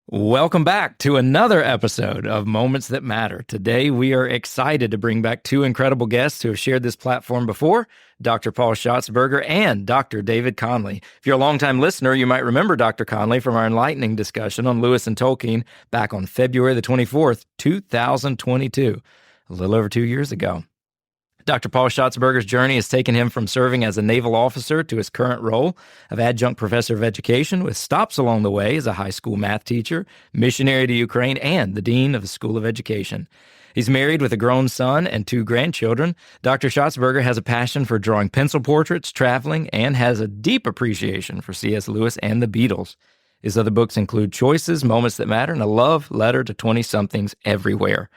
Welcome back to another episode of Moments That Matter. Today, we are excited to bring back two incredible guests who have shared this platform before, Dr. Paul Shotsberger and Dr. David Conley. If you're a longtime listener, you might remember Dr. Conley from our enlightening discussion on Lewis and Tolkien back on February the 24th, 2022, a little over 2 years ago. Dr. Paul Shotsberger's journey has taken him from serving as a naval officer to his current role of adjunct professor of education, with stops along the way as a high school math teacher, missionary to Ukraine, and the dean of the School of Education. He's married with a grown son and 2 grandchildren. Dr. Shotsberger has a passion for drawing pencil portraits, traveling, and has a deep appreciation for C.S. Lewis and the Beatles. His other books include Choices, Moments That Matter, and a love letter to 20-somethings everywhere.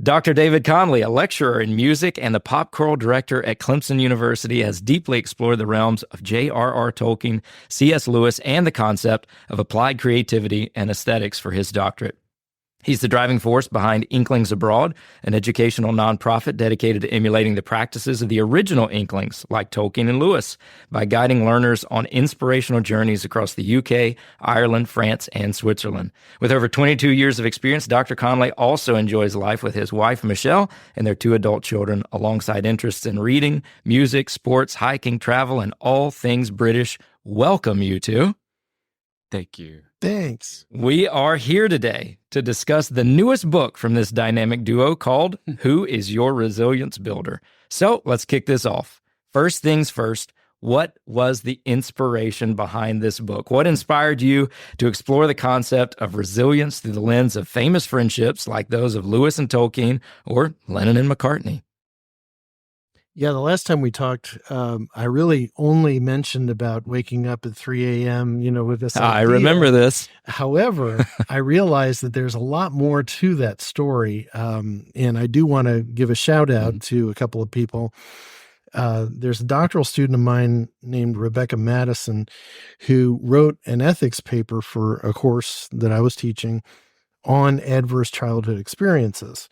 Dr. David Conley, a lecturer in music and the pop choral director at Clemson University, has deeply explored the realms of J.R.R. Tolkien, C.S. Lewis, and the concept of applied creativity and aesthetics for his doctorate. He's the driving force behind Inklings Abroad, an educational nonprofit dedicated to emulating the practices of the original Inklings, like Tolkien and Lewis, by guiding learners on inspirational journeys across the UK, Ireland, France, and Switzerland. With over 22 years of experience, Dr. Conley also enjoys life with his wife, Michelle, and their 2 adult children, alongside interests in reading, music, sports, hiking, travel, and all things British. Welcome, you two. Thank you. Thanks. We are here today to discuss the newest book from this dynamic duo called Who is Your Resilience Builder? So let's kick this off. First things first, what was the inspiration behind this book? What inspired you to explore the concept of resilience through the lens of famous friendships like those of Lewis and Tolkien or Lennon and McCartney? Yeah, the last time we talked, I really only mentioned about waking up at 3 a.m., with this idea. I remember this. However, I realized that there's a lot more to that story, and I do want to give a shout out to a couple of people. There's a doctoral student of mine named Rebecca Madison who wrote an ethics paper for a course that I was teaching on adverse childhood experiences.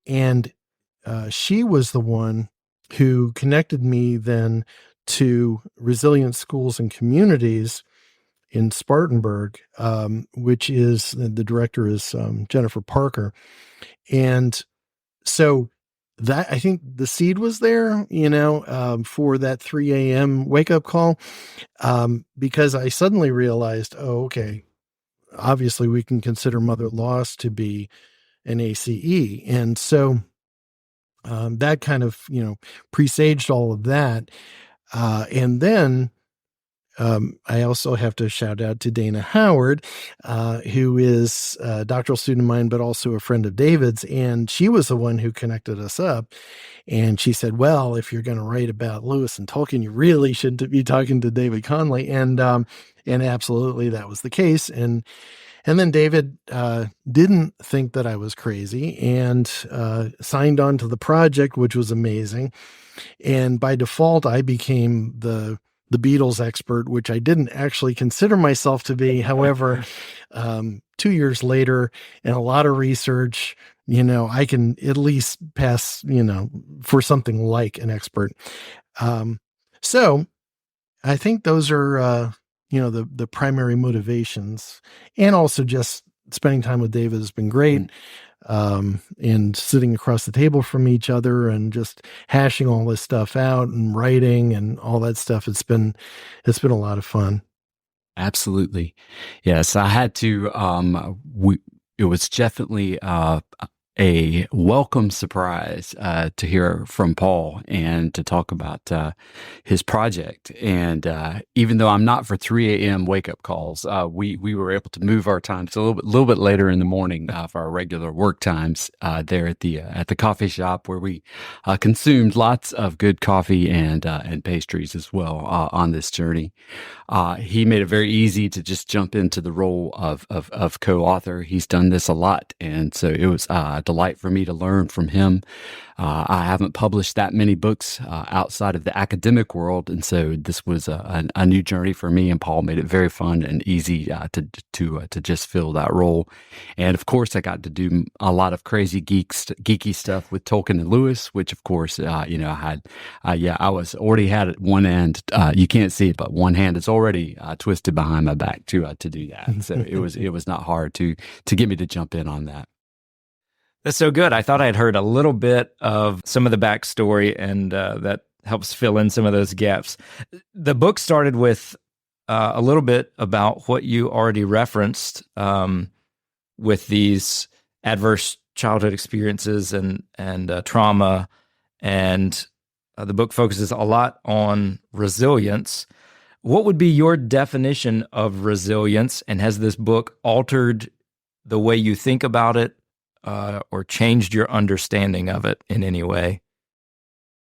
And she was the one who connected me then to Resilient Schools and Communities in Spartanburg, which is, the director is Jennifer Parker. And so that, I think the seed was there, for that 3 a.m. wake up call, because I suddenly realized, okay, obviously we can consider mother loss to be an ACE. And so that kind of, presaged all of that. And then I also have to shout out to Dana Howard, who is a doctoral student of mine, but also a friend of David's. And she was the one who connected us up. And she said, well, if you're going to write about Lewis and Tolkien, you really should be talking to David Conley. And absolutely that was the case. And then David didn't think that I was crazy and signed on to the project, which was amazing. And by default, I became the Beatles expert, which I didn't actually consider myself to be. However, 2 years later and a lot of research, I can at least pass, for something like an expert. So I think those are, the primary motivations, and also just spending time with David has been great. And sitting across the table from each other and just hashing all this stuff out and writing and all that stuff. It's been a lot of fun. Absolutely. Yes. I had to, it was definitely, a welcome surprise to hear from Paul and to talk about his project. And even though I'm not for 3 a.m. wake up calls, we were able to move our times a little bit later in the morning for our regular work times there at the coffee shop, where we consumed lots of good coffee and pastries as well on this journey. He made it very easy to just jump into the role of co-author. He's done this a lot, and so it was delight for me to learn from him. I haven't published that many books outside of the academic world, and so this was a new journey for me. And Paul made it very fun and easy to just fill that role. And of course, I got to do a lot of crazy geeky stuff with Tolkien and Lewis, which of course, I had. I was already had at one end. You can't see it, but one hand is already twisted behind my back to do that. So it was not hard to get me to jump in on that. That's so good. I thought I had heard a little bit of some of the backstory, and that helps fill in some of those gaps. The book started with a little bit about what you already referenced with these adverse childhood experiences and trauma, and the book focuses a lot on resilience. What would be your definition of resilience, and has this book altered the way you think about it? Or changed your understanding of it in any way?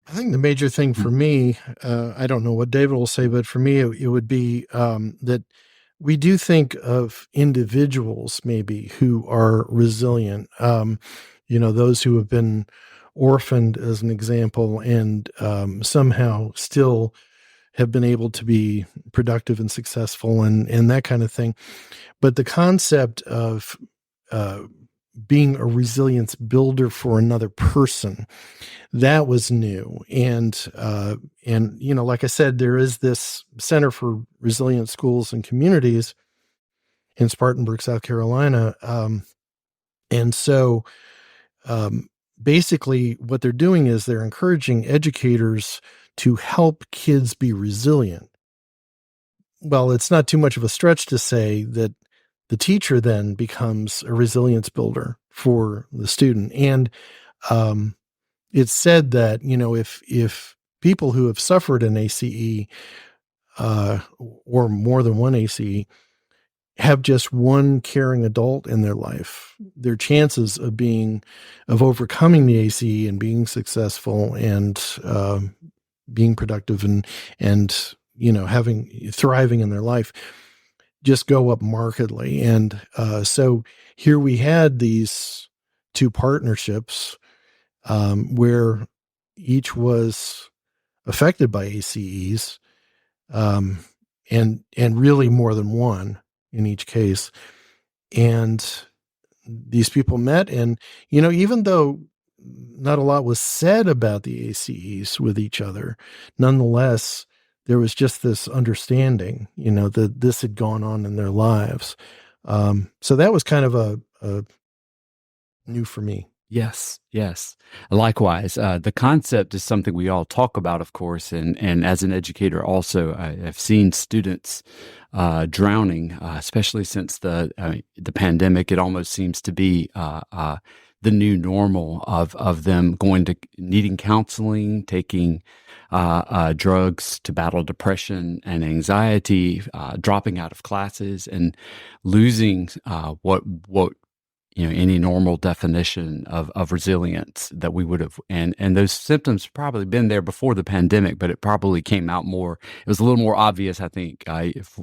I think the major thing for me, I don't know what David will say, but for me, it would be that we do think of individuals maybe who are resilient, those who have been orphaned as an example, and somehow still have been able to be productive and successful and that kind of thing. But the concept of being a resilience builder for another person, that was new. And like I said, there is this Center for Resilient Schools and Communities in Spartanburg, South Carolina. And so basically what they're doing is they're encouraging educators to help kids be resilient. Well, it's not too much of a stretch to say that the teacher then becomes a resilience builder for the student. And it's said that, if people who have suffered an ACE or more than one ACE have just one caring adult in their life, their chances of overcoming the ACE and being successful and being productive and thriving in their life just go up markedly. And so here we had these two partnerships where each was affected by ACEs, and really more than one in each case. And these people met, and even though not a lot was said about the ACEs with each other, nonetheless there was just this understanding, that this had gone on in their lives. So that was kind of a new for me. Yes. Likewise, the concept is something we all talk about, of course, and as an educator also, I've seen students drowning, especially since the pandemic. It almost seems to be the new normal of them going to needing counseling, taking drugs to battle depression and anxiety, dropping out of classes, and losing what any normal definition of resilience that we would have. And those symptoms probably been there before the pandemic, but it probably came out more. It was a little more obvious, I think,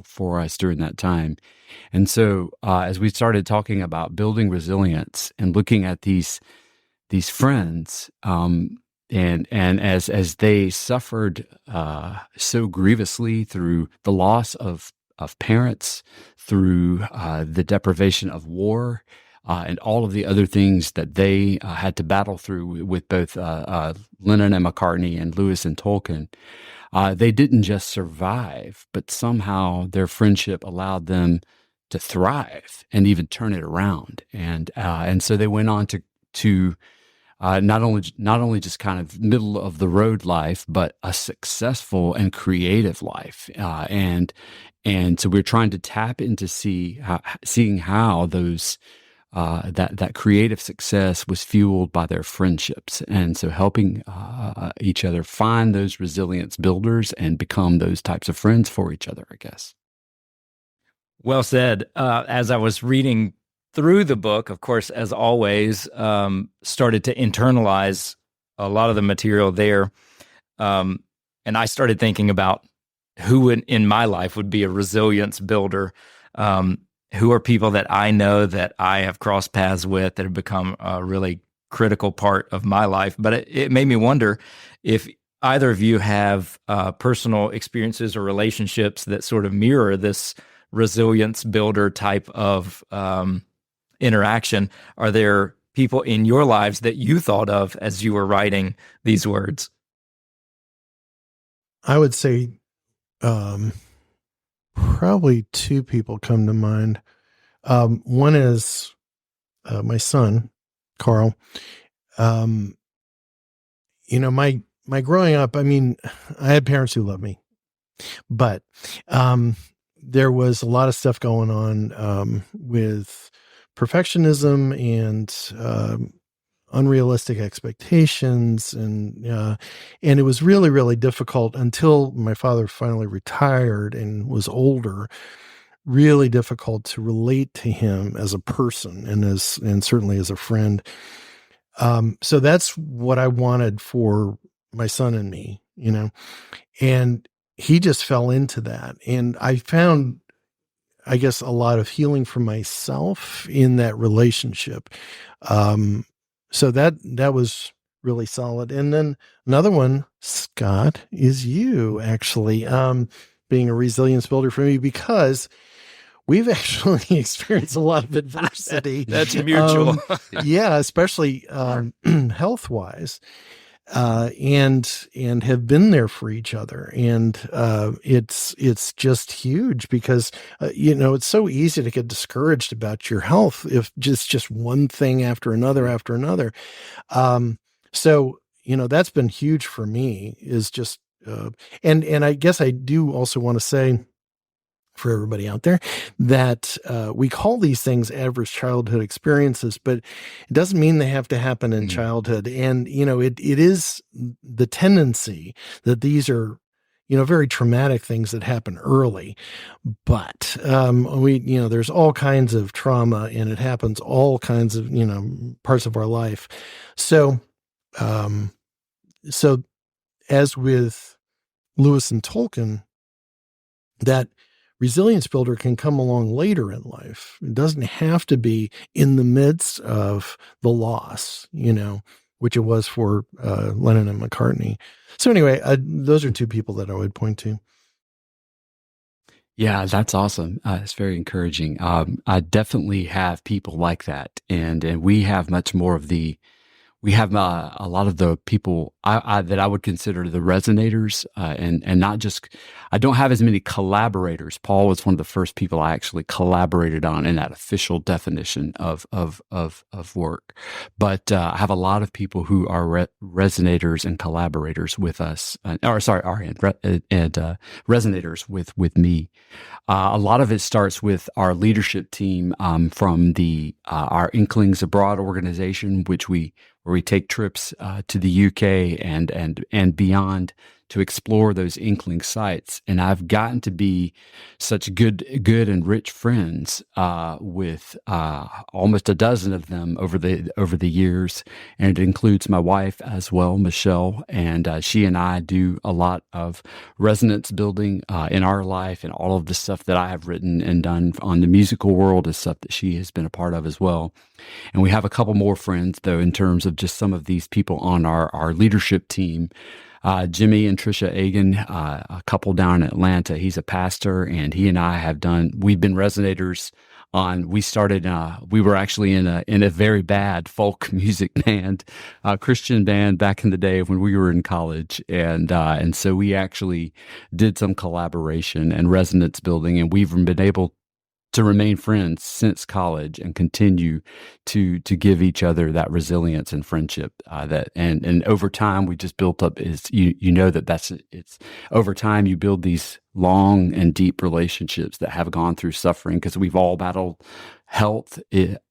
for us during that time. And so as we started talking about building resilience and looking at these friends, and as they suffered so grievously through the loss of parents, through the deprivation of war, and all of the other things that they had to battle through with both Lennon and McCartney and Lewis and Tolkien, they didn't just survive, but somehow their friendship allowed them to thrive and even turn it around. And so they went on to not only just kind of middle of the road life, but a successful and creative life. And so we're trying to tap into seeing how those that creative success was fueled by their friendships, and so helping each other find those resilience builders and become those types of friends for each other, I guess. Well said. As I was reading through the book, of course, as always, started to internalize a lot of the material there. And I started thinking about who in my life would be a resilience builder. Who are people that I know that I have crossed paths with that have become really critical part of my life. But it made me wonder if either of you have personal experiences or relationships that sort of mirror this resilience builder type of interaction. Are there people in your lives that you thought of as you were writing these words? I would say probably two people come to mind. One is my son, Carl. My growing up, I mean, I had parents who loved me, but there was a lot of stuff going on with perfectionism and unrealistic expectations, and it was really, really difficult until my father finally retired and was older. Really difficult to relate to him as a person and certainly as a friend. So that's what I wanted for my son and me, and he just fell into that. And I found, I guess, a lot of healing for myself in that relationship. So that was really solid. And then another one, Scott, is you actually, being a resilience builder for me, because we've actually experienced a lot of adversity. That's mutual. Yeah, especially health-wise, and have been there for each other. And it's just huge because it's so easy to get discouraged about your health if just one thing after another. So that's been huge for me, is just and I guess I do also want to say, for everybody out there, that we call these things adverse childhood experiences, but it doesn't mean they have to happen in childhood. And, it is the tendency that these are, very traumatic things that happen early, but there's all kinds of trauma, and it happens all kinds of, parts of our life. So as with Lewis and Tolkien, that resilience builder can come along later in life. It doesn't have to be in the midst of the loss, which it was for Lennon and McCartney. So anyway, those are two people that I would point to. Yeah, that's awesome. It's very encouraging. I definitely have people like that, and we have much more of we have a lot of the people that I would consider the resonators, and not just. I don't have as many collaborators. Paul was one of the first people I actually collaborated on in that official definition of work. But I have a lot of people who are resonators and collaborators with us. Resonators with me. A lot of it starts with our leadership team from our Inklings Abroad organization, where we take trips to the UK and beyond to explore those Inkling sites. And I've gotten to be such good and rich friends with almost a dozen of them over the years, and it includes my wife as well, Michelle, and she and I do a lot of resonance building in our life, and all of the stuff that I have written and done on the musical world is stuff that she has been a part of as well. And we have a couple more friends, though, in terms of just some of these people on our leadership team. Jimmy and Trisha Agan, a couple down in Atlanta. He's a pastor, and he and I we've been resonators we were actually in a very bad folk music band, Christian band back in the day when we were in college. And so we actually did some collaboration and resonance building, and we've been able to remain friends since college and continue to give each other that resilience and friendship and over time we just built up it's over time you build these long and deep relationships that have gone through suffering, because we've all battled health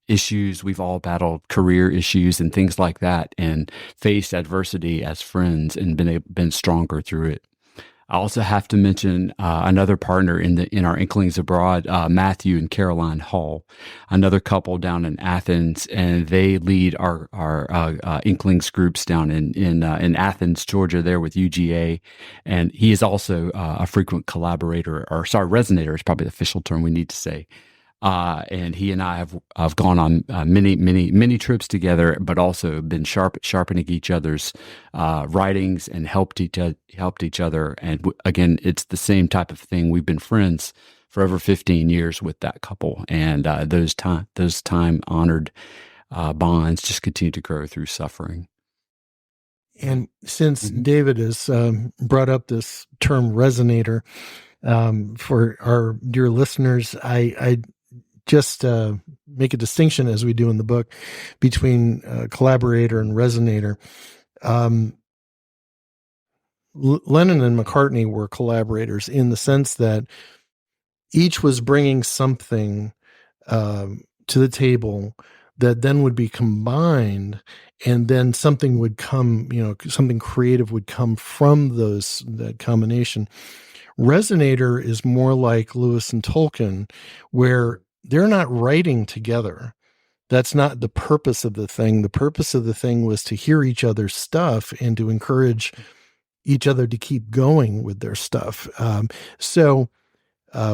issues, we've all battled career issues and things like that, and faced adversity as friends and been stronger through it. I also have to mention another partner in our Inklings Abroad, Matthew and Caroline Hall, another couple down in Athens, and they lead our Inklings groups down in Athens, Georgia, there with UGA, and he is also a frequent collaborator, resonator is probably the official term we need to say. And he and I have gone on many trips together, but also been sharpening each other's writings and helped each other. And again, it's the same type of thing. We've been friends for over 15 years with that couple, and those time honored bonds just continue to grow through suffering. And since David has brought up this term resonator, for our dear listeners, I just make a distinction, as we do in the book, between collaborator and resonator. Lennon and McCartney were collaborators in the sense that each was bringing something to the table that then would be combined, and then something would come, something creative would come from that combination. Resonator is more like Lewis and Tolkien, where they're not writing together. That's not the purpose of the thing. The purpose of the thing was to hear each other's stuff and to encourage each other to keep going with their stuff. So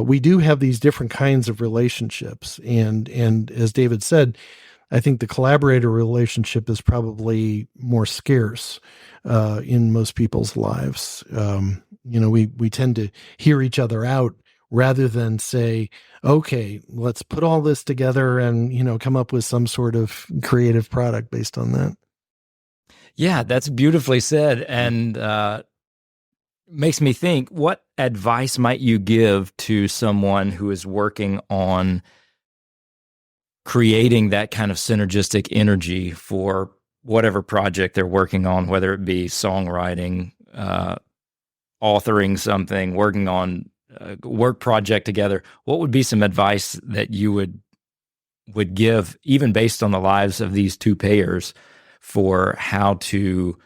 we do have these different kinds of relationships. And as David said, I think the collaborator relationship is probably more scarce in most people's lives. We tend to hear each other out rather than say, okay, let's put all this together and, come up with some sort of creative product based on that. Yeah, that's beautifully said. And makes me think, what advice might you give to someone who is working on creating that kind of synergistic energy for whatever project they're working on, whether it be songwriting, authoring something, working on a work project together? What would be some advice that you would give, even based on the lives of these two pairs, for how to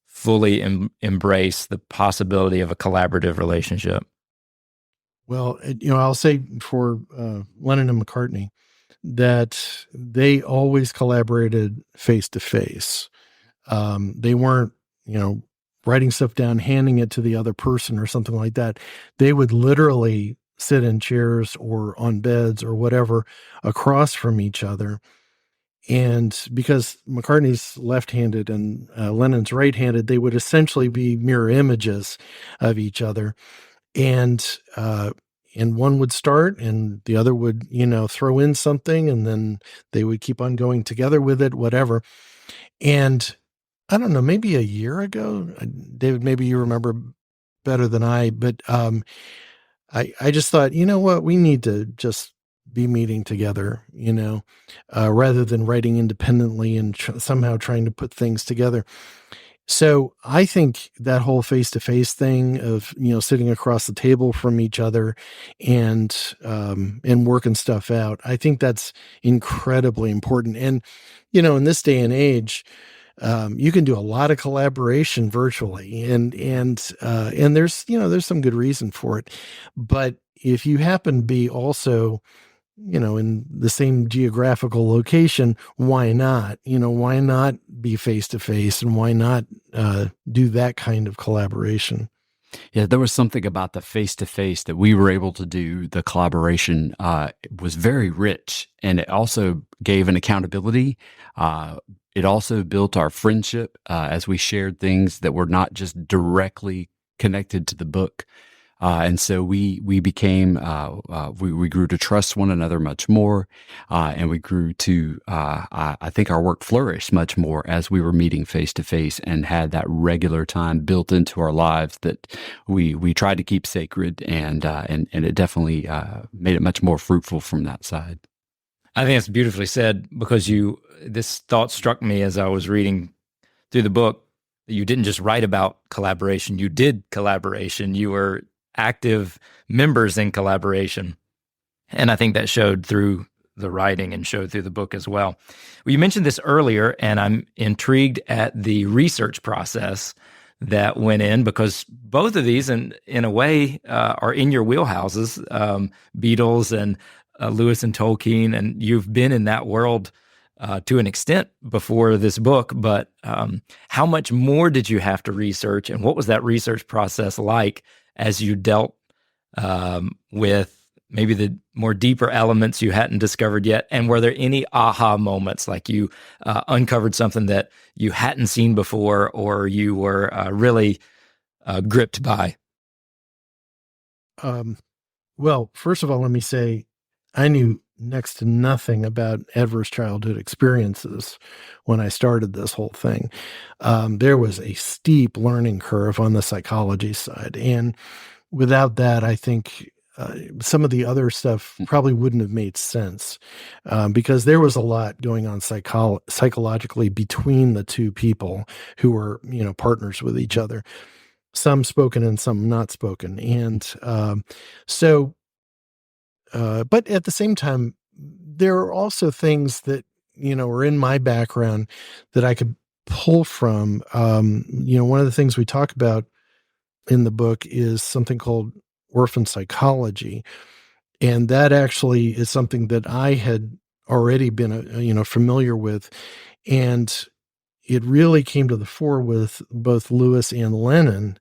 fully embrace the possibility of a collaborative relationship? Well, I'll say for Lennon and McCartney that they always collaborated face to face. They weren't, writing stuff down, handing it to the other person or something like that. They would literally sit in chairs or on beds or whatever across from each other. And because McCartney's left-handed and Lennon's right-handed, they would essentially be mirror images of each other. And one would start and the other would, throw in something, and then they would keep on going together with it, whatever. And I don't know, maybe a year ago, David, maybe you remember better than I, but I just thought, you know what, we need to just be meeting together, rather than writing independently and somehow trying to put things together. So I think that whole face-to-face thing of, sitting across the table from each other and working stuff out, I think that's incredibly important. And, in this day and age, you can do a lot of collaboration virtually, and there's some good reason for it. But if you happen to be also, in the same geographical location, why not? Why not be face to face, and why not do that kind of collaboration? Yeah, there was something about the face-to-face that we were able to do. The collaboration was very rich, and it also gave an accountability. It also built our friendship as we shared things that were not just directly connected to the book. And so we became, we grew to trust one another much more. And we grew to, I think our work flourished much more as we were meeting face to face and had that regular time built into our lives that we tried to keep sacred, and it definitely, made it much more fruitful from that side. I think it's beautifully said, because this thought struck me as I was reading through the book. You didn't just write about collaboration, you did collaboration. You were active members in collaboration. And I think that showed through the writing and showed through the book as well. Well, you mentioned this earlier, and I'm intrigued at the research process that went in, because both of these, in a way, are in your wheelhouses, Beatles and Lewis and Tolkien, and you've been in that world to an extent before this book. But how much more did you have to research, and what was that research process like as you dealt with maybe the more deeper elements you hadn't discovered yet? And were there any aha moments, like you uncovered something that you hadn't seen before, or you were really gripped by? Well, first of all, let me say I knew next to nothing about adverse childhood experiences when I started this whole thing. There was a steep learning curve on the psychology side. And without that, I think some of the other stuff probably wouldn't have made sense, because there was a lot going on psychologically between the two people who were, partners with each other, some spoken and some not spoken. And but at the same time, there are also things that, are in my background that I could pull from. One of the things we talk about in the book is something called orphan psychology. And that actually is something that I had already been, familiar with. And it really came to the fore with both Lewis and Lennon,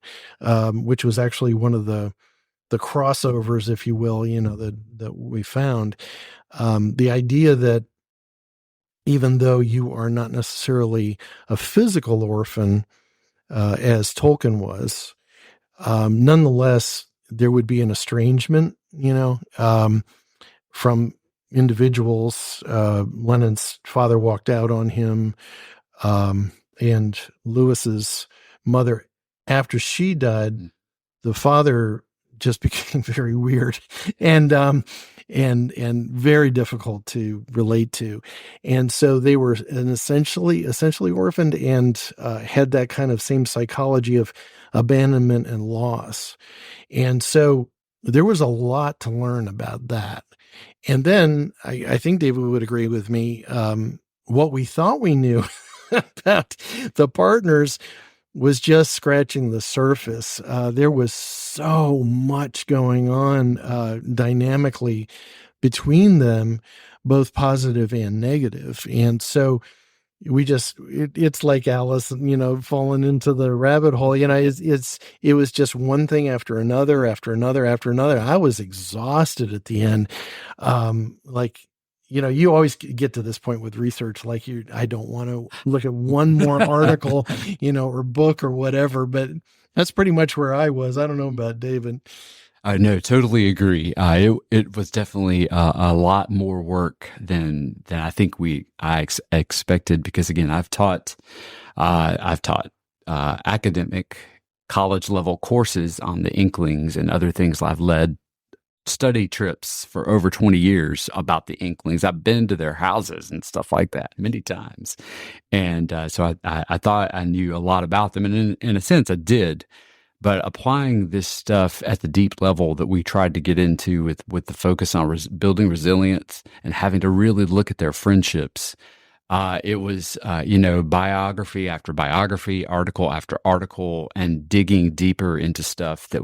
which was actually one of the crossovers, if you will, that we found. The idea that even though you are not necessarily a physical orphan, as Tolkien was, nonetheless, there would be an estrangement, from individuals. Lennon's father walked out on him, and Lewis's mother, after she died, the father just became very weird and very difficult to relate to. And so they were essentially orphaned, and had that kind of same psychology of abandonment and loss. And so there was a lot to learn about that. And then I think David would agree with me. What we thought we knew about the partners was just scratching the surface. There was so much going on dynamically between them, both positive and negative. And so it's like Alice, falling into the rabbit hole. It was just one thing after another, after another, after another. I was exhausted at the end. You always get to this point with research, I don't want to look at one more article, or book or whatever, but that's pretty much where I was. I don't know about David. I know, totally agree. It was definitely a lot more work than I think I expected, because again, I've taught academic college level courses on the Inklings and other things. I've led study trips for over 20 years about the Inklings. I've been to their houses and stuff like that many times. And so I thought I knew a lot about them. And in a sense, I did. But applying this stuff at the deep level that we tried to get into with the focus on building resilience and having to really look at their friendships, it was, biography after biography, article after article, and digging deeper into stuff that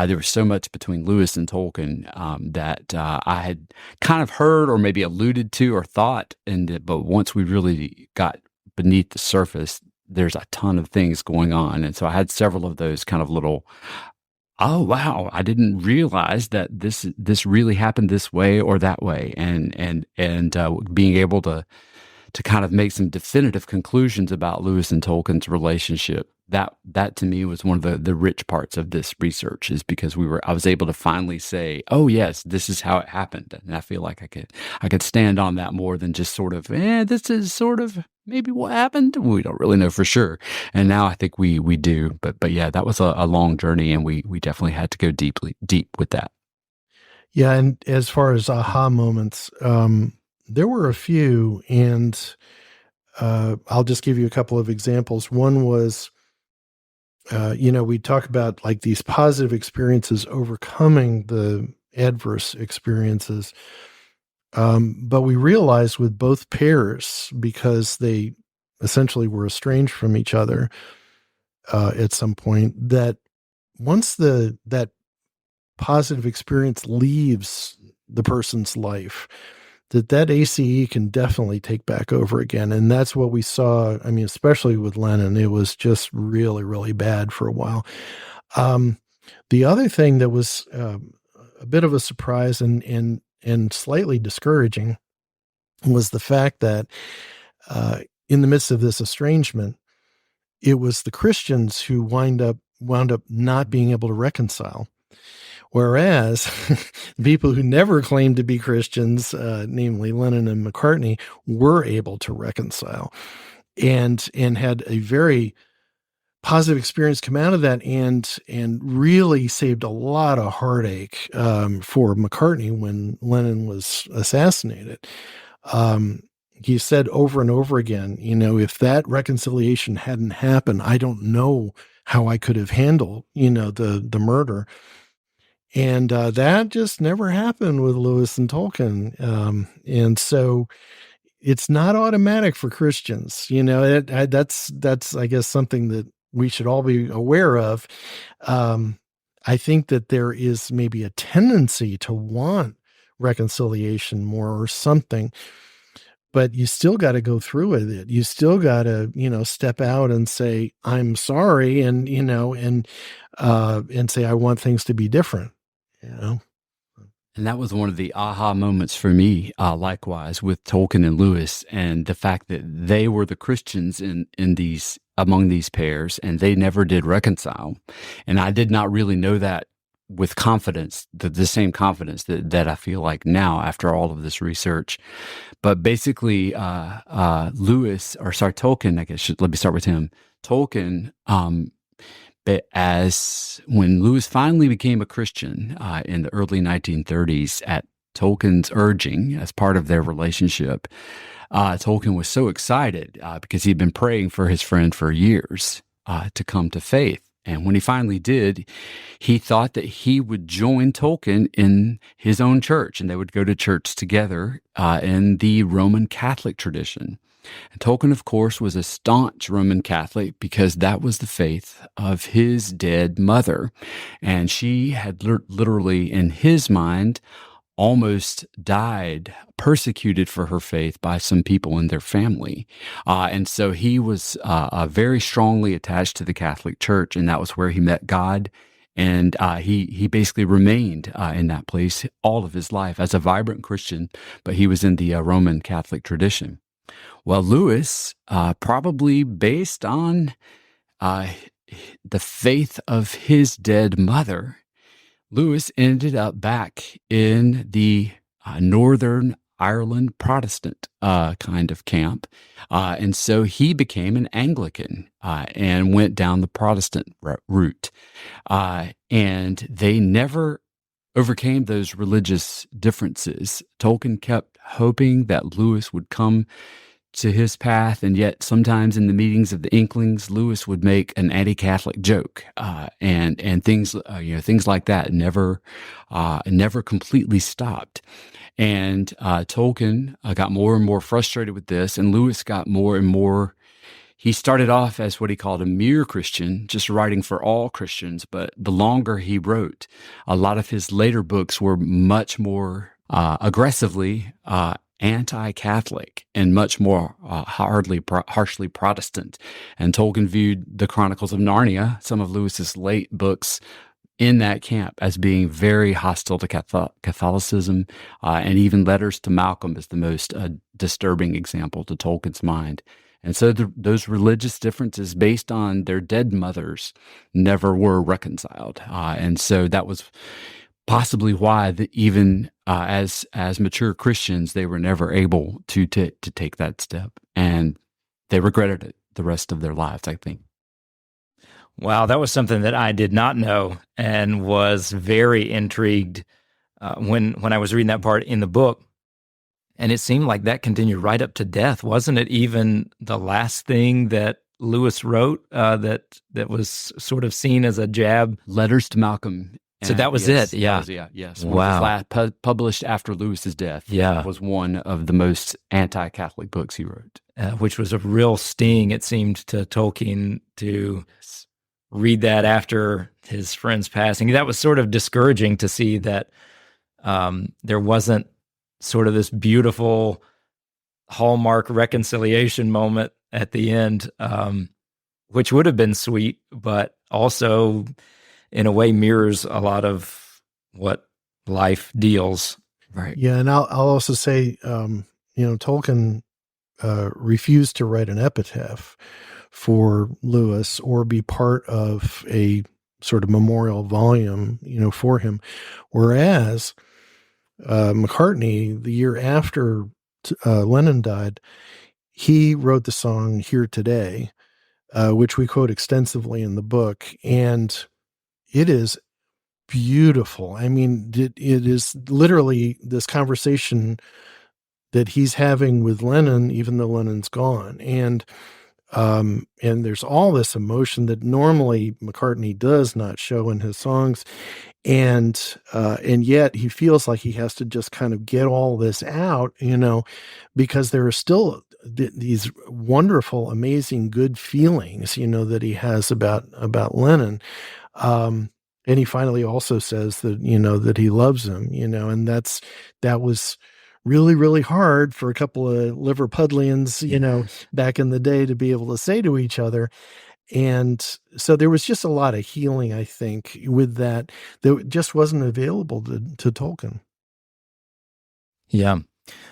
there was so much between Lewis and Tolkien that I had kind of heard or maybe alluded to or thought, but once we really got beneath the surface, there's a ton of things going on. And so I had several of those kind of little, oh, wow, I didn't realize that this really happened this way or that way. And being able to kind of make some definitive conclusions about Lewis and Tolkien's relationship, that to me was one of the rich parts of this research, is because I was able to finally say, oh yes, this is how it happened. And I feel like I could stand on that more than just sort of, this is sort of maybe what happened. We don't really know for sure. And now I think we do. But yeah, that was a long journey, and we definitely had to go deep with that. Yeah. And as far as aha moments, there were a few, and I'll just give you a couple of examples. One was, we talk about like these positive experiences overcoming the adverse experiences. But we realized with both pairs, because they essentially were estranged from each other at some point, that once that positive experience leaves the person's life, that ACE can definitely take back over again. And that's what we saw. I mean, especially with Lennon, it was just really, really bad for a while. The other thing that was a bit of a surprise and slightly discouraging was the fact that in the midst of this estrangement, it was the Christians who wound up not being able to reconcile. Whereas people who never claimed to be Christians, namely Lennon and McCartney, were able to reconcile and had a very positive experience come out of that, and really saved a lot of heartache for McCartney when Lennon was assassinated. He said over and over again, if that reconciliation hadn't happened, I don't know how I could have handled, the murder. And that just never happened with Lewis and Tolkien. And so it's not automatic for Christians. That's I guess something that we should all be aware of. I think that there is maybe a tendency to want reconciliation more or something, but you still got to go through with it. You still got to, step out and say, I'm sorry. And, and say, I want things to be different, And that was one of the aha moments for me, likewise, with Tolkien and Lewis, and the fact that they were the Christians among these pairs, and they never did reconcile. And I did not really know that with confidence, the same confidence that I feel like now after all of this research. But basically, Tolkien, I guess, let me start with him. Tolkien, as when Lewis finally became a Christian in the early 1930s at Tolkien's urging as part of their relationship, Tolkien was so excited because he'd been praying for his friend for years to come to faith. And when he finally did, he thought that he would join Tolkien in his own church, and they would go to church together in the Roman Catholic tradition. And Tolkien, of course, was a staunch Roman Catholic because that was the faith of his dead mother. And she had literally, in his mind, almost died, persecuted for her faith by some people in their family. And so he was very strongly attached to the Catholic Church, and that was where he met God. And he basically remained in that place all of his life as a vibrant Christian, but he was in the Roman Catholic tradition. Well, Lewis, probably based on the faith of his dead mother, Lewis ended up back in the Northern Ireland Protestant kind of camp. And so he became an Anglican and went down the Protestant route. And they never overcame those religious differences. Tolkien kept hoping that Lewis would come to his path, and yet sometimes in the meetings of the Inklings, Lewis would make an anti-Catholic joke, and things like that never completely stopped. And Tolkien got more and more frustrated with this, and Lewis got more and more. He started off as what he called a mere Christian, just writing for all Christians. But the longer he wrote, a lot of his later books were much more aggressively anti-Catholic and much more harshly Protestant. And Tolkien viewed the Chronicles of Narnia, some of Lewis's late books, in that camp as being very hostile to Catholicism, and even Letters to Malcolm is the most disturbing example to Tolkien's mind. And so those religious differences based on their dead mothers never were reconciled. And so that was possibly why even as mature Christians, they were never able to take that step. And they regretted it the rest of their lives, I think. Wow, that was something that I did not know and was very intrigued when I was reading that part in the book. And it seemed like that continued right up to death. Wasn't it even the last thing that Lewis wrote that was sort of seen as a jab? Letters to Malcolm. So that was it, yeah. Yes. Wow. Published after Lewis's death. Yeah. Was one of the most anti-Catholic books he wrote. Which was a real sting, it seemed, to Tolkien to read that after his friend's passing. That was sort of discouraging to see that there wasn't sort of this beautiful hallmark reconciliation moment at the end, which would have been sweet, but also in a way mirrors a lot of what life deals. Right. Yeah, and I'll also say, Tolkien refused to write an epitaph for Lewis or be part of a sort of memorial volume, for him. Whereas McCartney, the year after Lennon died, he wrote the song "Here Today," which we quote extensively in the book, and it is beautiful. I mean, it is literally this conversation that he's having with Lennon, even though Lennon's gone. And there's all this emotion that normally McCartney does not show in his songs. And yet he feels like he has to just kind of get all this out, because there are still these wonderful, amazing, good feelings, that he has about Lennon. And he finally also says that, that he loves him, and that was really, really hard for a couple of Liverpudlians, back in the day to be able to say to each other. And so there was just a lot of healing, I think, with that just wasn't available to Tolkien. Yeah.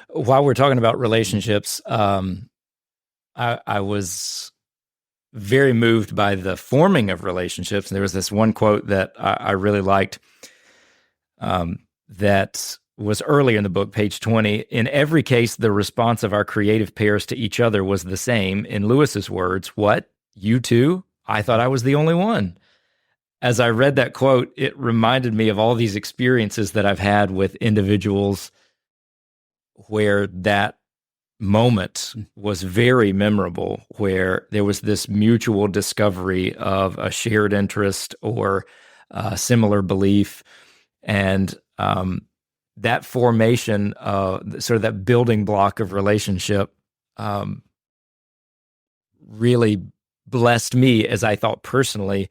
While we're talking about relationships, I was very moved by the forming of relationships. And there was this one quote that I really liked that was earlier in the book, page 20. In every case, the response of our creative pairs to each other was the same. In Lewis's words, "What? You too? I thought I was the only one." As I read that quote, it reminded me of all these experiences that I've had with individuals where that moment was very memorable, where there was this mutual discovery of a shared interest or similar belief. And that formation, sort of that building block of relationship, really blessed me, as I thought personally,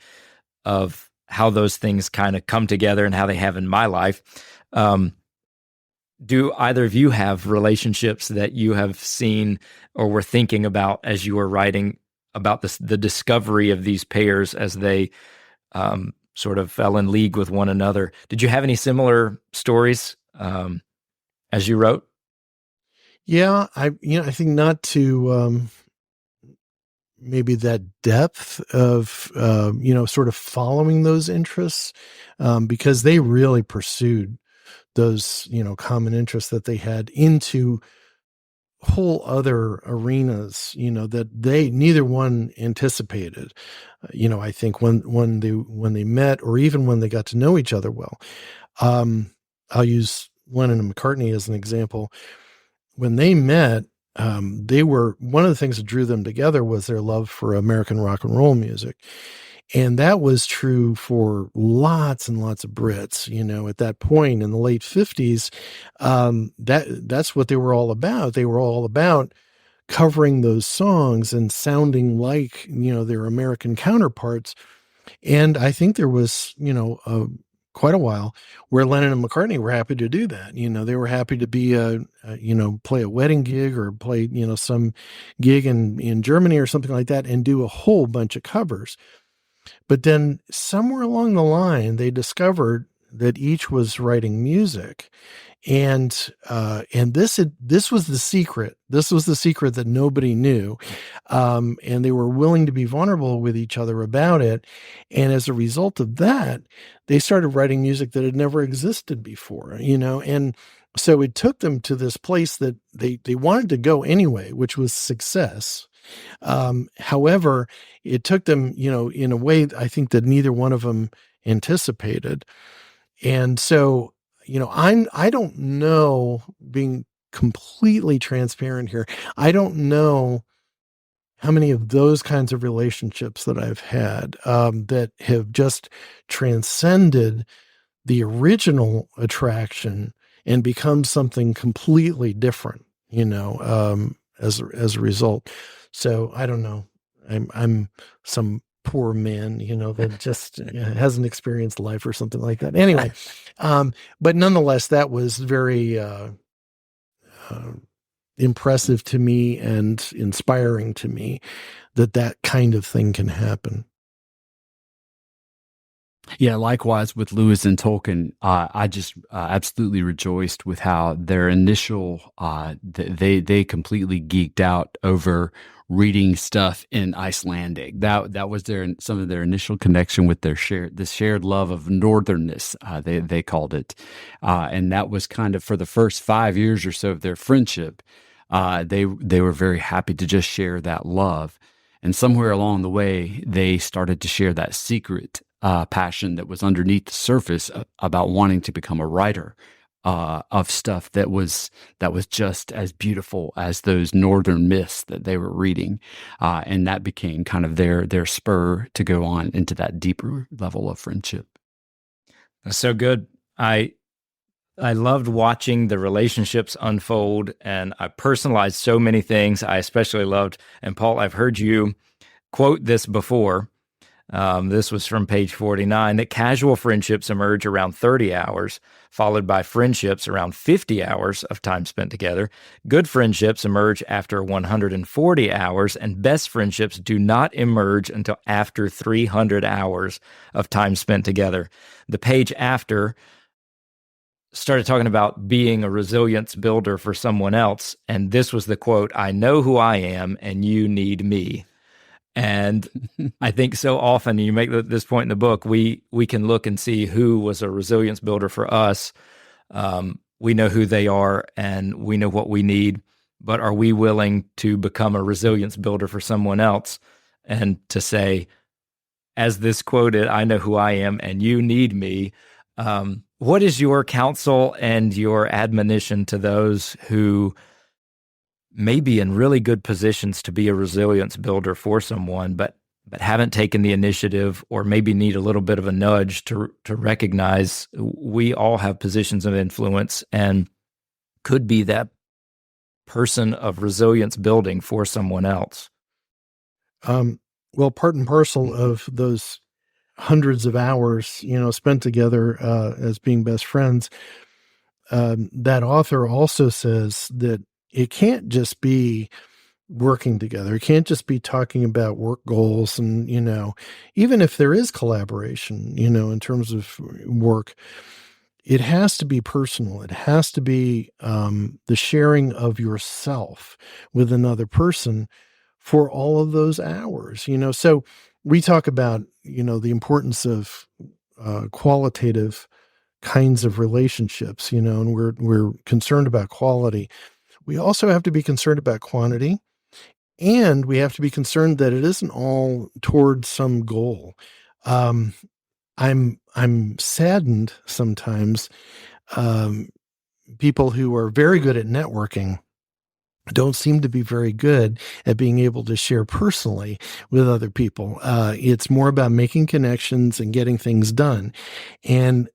of how those things kind of come together and how they have in my life. Do either of you have relationships that you have seen or were thinking about as you were writing about the discovery of these pairs as they sort of fell in league with one another? Did you have any similar stories as you wrote? Yeah, I think not to maybe that depth of sort of following those interests, because they really pursued those common interests that they had into whole other arenas that neither one anticipated. I think when they met, or even when they got to know each other well. I'll use Lennon and McCartney as an example. When they met, they were, one of the things that drew them together was their love for American rock and roll music. And that was true for lots and lots of Brits, at that point in the late 50s. That's what they were all about. They were all about covering those songs and sounding like, their American counterparts. And I think there was, quite a while where Lennon and McCartney were happy to do that. They were happy to be play a wedding gig or play, some gig in Germany or something like that and do a whole bunch of covers. But then somewhere along the line, they discovered that each was writing music. And this was the secret. This was the secret that nobody knew. And they were willing to be vulnerable with each other about it. And as a result of that, they started writing music that had never existed before, and so it took them to this place that they wanted to go anyway, which was success. However, it took them, in a way I think that neither one of them anticipated. And so, I don't know, being completely transparent here, I don't know how many of those kinds of relationships that I've had that have just transcended the original attraction and become something completely different, as a result. So I don't know. I'm some poor man, that just hasn't experienced life or something like that. Anyway, but nonetheless, that was very impressive to me and inspiring to me that kind of thing can happen. Yeah, likewise with Lewis and Tolkien, I just absolutely rejoiced with how their initial they completely geeked out over reading stuff in Icelandic. That was some of their initial connection with their shared love of northernness. They called it, and that was kind of for the first 5 years or so of their friendship. They were very happy to just share that love. And somewhere along the way, they started to share that secret passion that was underneath the surface about wanting to become a writer of stuff that was just as beautiful as those northern myths that they were reading, and that became kind of their spur to go on into that deeper level of friendship. That's so good. I loved watching the relationships unfold, and I personalized so many things. I especially loved, and Paul, I've heard you quote this before. This was from page 49, that casual friendships emerge around 30 hours, followed by friendships around 50 hours of time spent together. Good friendships emerge after 140 hours, and best friendships do not emerge until after 300 hours of time spent together. The page after started talking about being a resilience builder for someone else. And this was the quote, "I know who I am and you need me." And I think so often you make this point in the book, we can look and see who was a resilience builder for us. We know who they are and we know what we need, but are we willing to become a resilience builder for someone else and to say, as this quoted, "I know who I am and you need me." What is your counsel and your admonition to those who may be in really good positions to be a resilience builder for someone, but haven't taken the initiative, or maybe need a little bit of a nudge to recognize we all have positions of influence and could be that person of resilience building for someone else? Well, part and parcel of those hundreds of hours, spent together as being best friends, that author also says that it can't just be working together. It can't just be talking about work goals and, even if there is collaboration, in terms of work, it has to be personal. It has to be the sharing of yourself with another person for all of those hours, So we talk about, the importance of qualitative kinds of relationships, and we're concerned about quality. We also have to be concerned about quantity, and we have to be concerned that it isn't all towards some goal. I'm saddened sometimes. People who are very good at networking don't seem to be very good at being able to share personally with other people. It's more about making connections and getting things done. And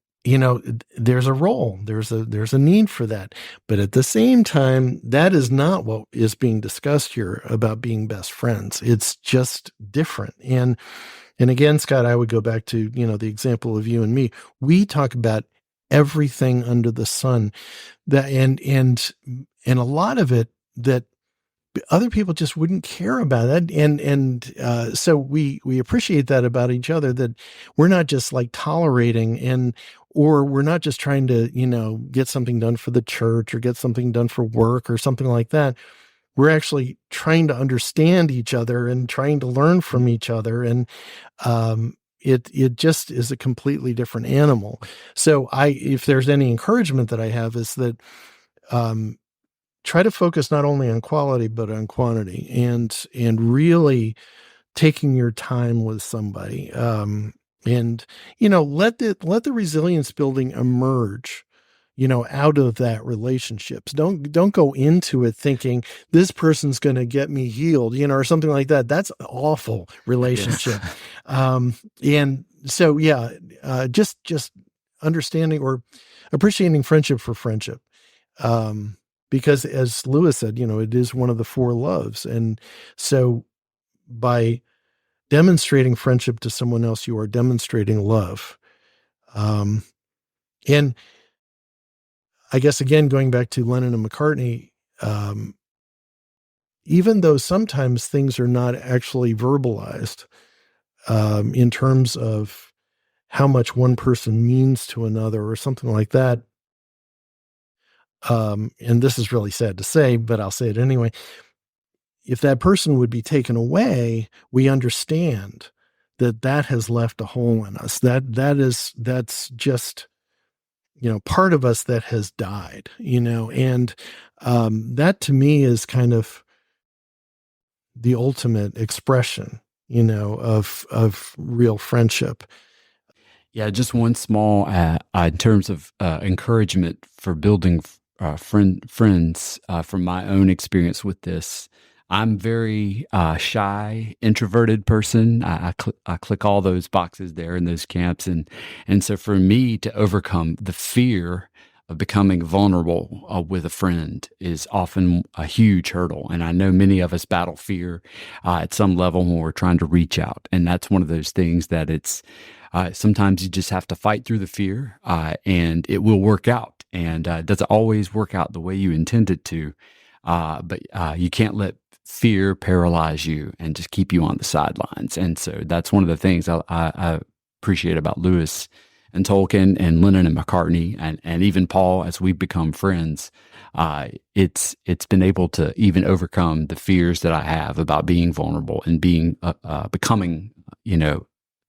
there's a role, there's a need for that. But at the same time, that is not what is being discussed here about being best friends. It's just different. And again, Scott, I would go back to, the example of you and me. We talk about everything under the sun, that and a lot of it that other people just wouldn't care about that. And so we appreciate that about each other, that we're not just like tolerating or we're not just trying to, get something done for the church or get something done for work or something like that. We're actually trying to understand each other and trying to learn from each other. And, it just is a completely different animal. So if there's any encouragement that I have, is that, try to focus not only on quality, but on quantity, and really taking your time with somebody. And, let the resilience building emerge, out of that relationships. Don't go into it thinking this person's going to get me healed, or something like that. That's an awful relationship. Yes. And so, just understanding or appreciating friendship for friendship. Because as Lewis said, it is one of the four loves. And so by demonstrating friendship to someone else, you are demonstrating love. And I guess, again, going back to Lennon and McCartney, even though sometimes things are not actually verbalized, in terms of how much one person means to another or something like that. And this is really sad to say, but I'll say it anyway. If that person would be taken away, we understand that has left a hole in us. That's just, part of us that has died, and that to me is kind of the ultimate expression, of real friendship. Yeah, just one small in terms of encouragement for building friends from my own experience with this. I'm very shy, introverted person. I click all those boxes there in those camps, and so for me to overcome the fear of becoming vulnerable with a friend is often a huge hurdle. And I know many of us battle fear at some level when we're trying to reach out, and that's one of those things that it's sometimes you just have to fight through the fear, and it will work out. And it doesn't always work out the way you intend it to, but you can't let fear paralyze you and just keep you on the sidelines. And so that's one of the things I appreciate about Lewis and Tolkien and Lennon and McCartney and even Paul as we've become friends. It's been able to even overcome the fears that I have about being vulnerable and being becoming,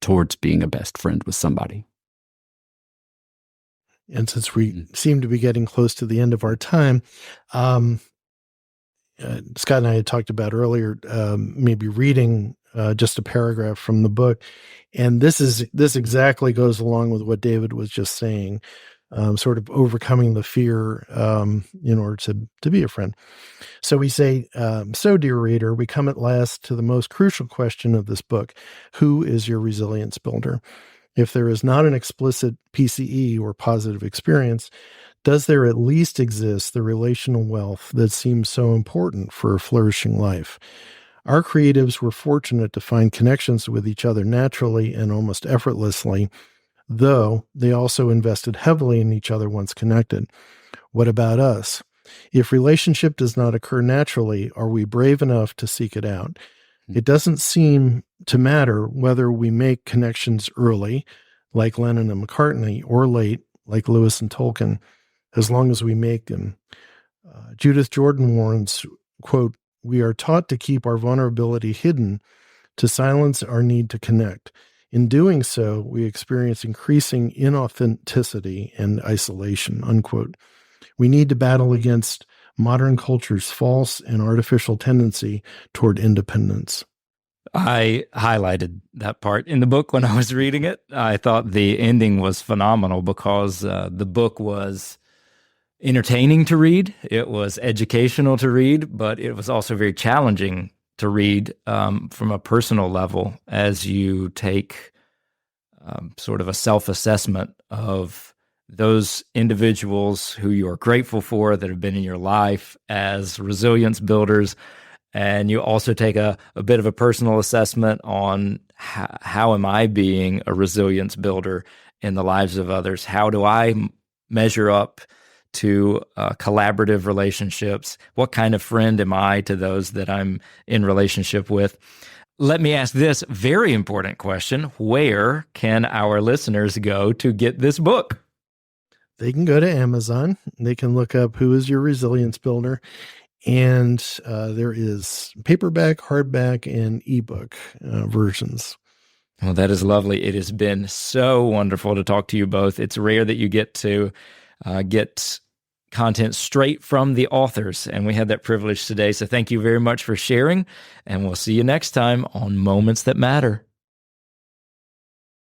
towards being a best friend with somebody. And since we seem to be getting close to the end of our time, Scott and I had talked about earlier, maybe reading just a paragraph from the book. And this exactly goes along with what David was just saying, sort of overcoming the fear in order to be a friend. So we say, so dear reader, we come at last to the most crucial question of this book. Who is your resilience builder? If there is not an explicit PCE or positive experience, does there at least exist the relational wealth that seems so important for a flourishing life? Our creatives were fortunate to find connections with each other naturally and almost effortlessly, though they also invested heavily in each other once connected. What about us? If relationship does not occur naturally, are we brave enough to seek it out? It doesn't seem to matter whether we make connections early, like Lennon and McCartney, or late, like Lewis and Tolkien, as long as we make them. Judith Jordan warns, quote, "We are taught to keep our vulnerability hidden, to silence our need to connect. In doing so, we experience increasing inauthenticity and isolation," unquote. We need to battle against modern culture's false and artificial tendency toward independence. I highlighted that part in the book when I was reading it. I thought the ending was phenomenal because the book was entertaining to read. It was educational to read, but it was also very challenging to read from a personal level as you take sort of a self-assessment of those individuals who you are grateful for that have been in your life as resilience builders. And you also take a bit of a personal assessment on how am I being a resilience builder in the lives of others? How do I measure up to collaborative relationships? What kind of friend am I to those that I'm in relationship with? Let me ask this very important question. Where can our listeners go to get this book? They can go to Amazon. They can look up Who is Your Resilience Builder? And there is paperback, hardback, and ebook versions. Well, that is lovely. It has been so wonderful to talk to you both. It's rare that you get to get content straight from the authors, and we had that privilege today. So thank you very much for sharing, and we'll see you next time on Moments That Matter.